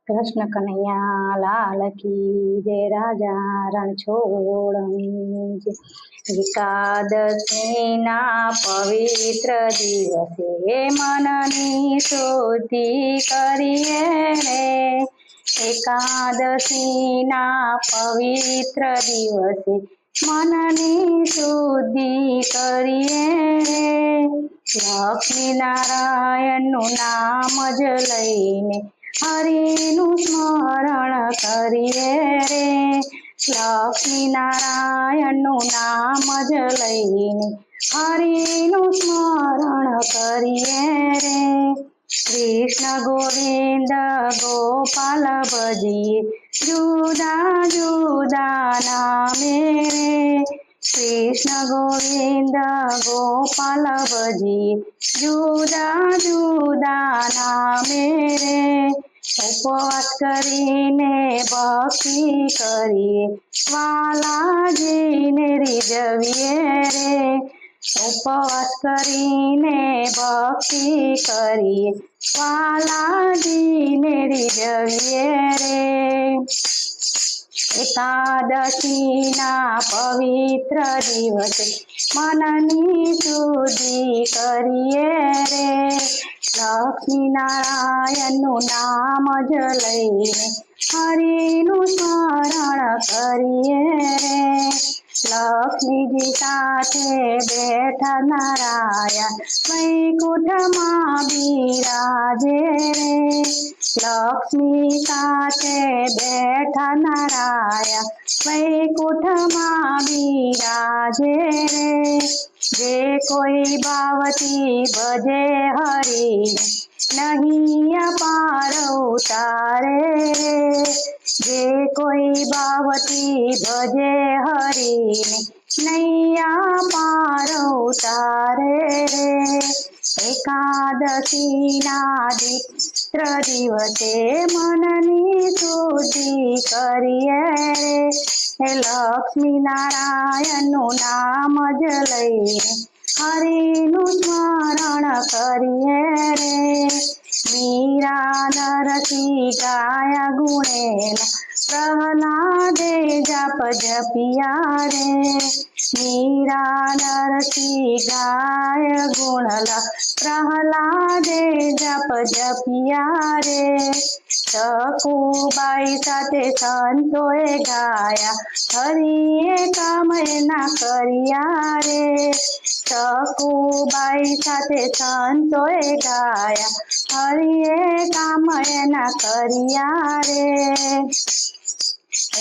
કૃષ્ણ કનૈયા લાલ કી જય રાજા રણછોડની જય. એકાદશીના પવિત્ર દિવસે મનની શુદ્ધિ કરીએ રે. એકાદશીના પવિત્ર દિવસે મનની શુદ્ધિ કરીએ રે. લક્ષ્મી નારાયણનું નામ જ લઈને હરિનું સ્મરણ કરીએ રે. લક્ષ્મી નારાયણનું નામ જ લઈને હરિનું સ્મરણ કરીએ રે. કૃષ્ણ ગોવિંદ ગોપાલ ભજીએ જુદા જુદા નામે રે. કૃષ્ણ ગોવિંદ ગોપાલ ભજીએ જુદા જુદા નામે રે. ઉપવાસ કરીને ભક્તિ કરીએ વાલાજીને રીઝવીએ રે. ઉપવાસ કરીને ભક્તિ કરીએ વાલાજીને રીઝવીએ રે. એકાદશીના પવિત્ર દિવસે મનની શુદ્ધિ કરીએ રે. લક્ષ્મી નારાયણનું નામ જ લઈને હરિનું સ્મરણ કરીએ રે. લક્ષ્મીજી સાથે બેઠા નારાયણ વૈકુંઠમાં બિરાજે રે. લક્ષ્મી સાથે બેઠા નારાયણ વૈકુંઠમાં બિરાજે રે. જે કોઈ ભાવથી ભજે હરિને નહીં પાર ઉતારે રે. જે કોઈ ભાવથી ભજે હરિને નૈયા પાર ઉતારે રે. એકાદશીના પવિત્ર દિવસે મનની શુદ્ધિ કરીએ રે. લક્ષ્મી નારાયણનું નામ જ લઈને હરિનું સ્મરણ કરીએ રે. મીરા નરસિંહ ગાયા ગુણેલા પ્રહલાદે જપ જપિયા રે. મીરા નરસિંહ ગાય ગુણલા પ્રહલાદે જપ જપિયા રે. સકુબાઈ સાથે સંતોએ ગાયા હરિએ કામના કર્યા રે. સકુબાઈ સાથે સંતોએ ગાયા હરિએ કામના કર્યા રે.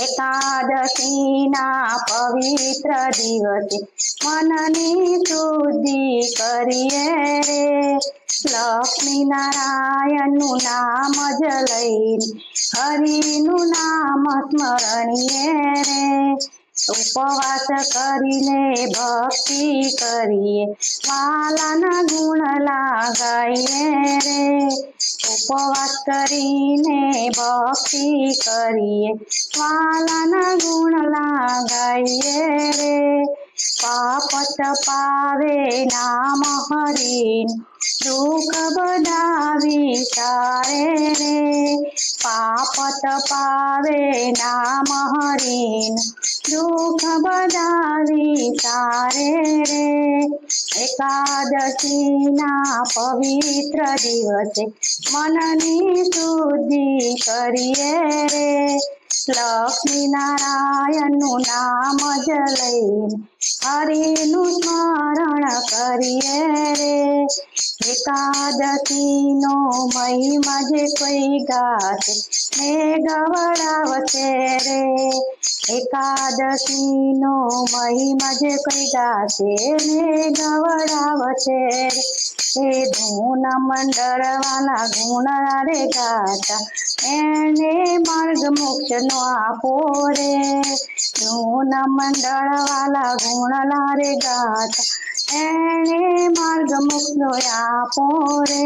એકાદશીના પવિત્ર દિવસે મનની શુદ્ધિ કરીએ રે. લક્ષ્મી નારાયણનું નામ જ લઈને હરિનું નામ સ્મરણીએ રે. ઉપવાસ કરીને ભક્તિ કરીએ વાલાના ગુણ ગાઈએ રે. ઉપવાસ કરીને ભક્તિ કરીએ વાલાના ગુણ ગાઈએ રે. પાપ તપાવે નામ હરિનું દુઃખ બધા વિસારે રે. પાપ તપાવે નામ હરિનું દુઃખ બધા વિસારે રે. એકાદશીના પવિત્ર દિવસે મનની શુદ્ધિ કરીએ રે. લક્ષ્મી નારાયણનું નામ જ લઈને હરિનું સ્મરણ કરીએ રે. એકાદશીનો મહિમા જે કોઈ ગાશે ને ગવડાવશે રે. એકાદશીનો મહિમા જે કોઈ ગાશે ને ગવડાવશે રે. એ ધૂન મંડળ વાલા ગુણ રે ગાતા એને માર્ગ મોક્ષ નો આપો રે. ધૂન મંડળ વાલા ગુણ રે ગાતા એને માર્ગ મોક્ષ નો આપો રે.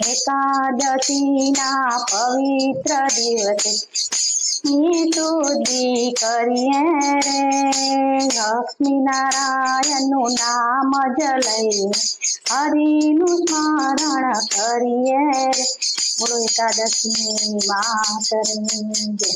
એકાદશીના પવિત્ર દિવસે શુદ્ધિ કરીએ રે. લક્ષ્મી નારાયણનું નામ જ લઈને હરિનું સ્મરણ કરીએ રે. બોલો એકાદશી માતરની જય.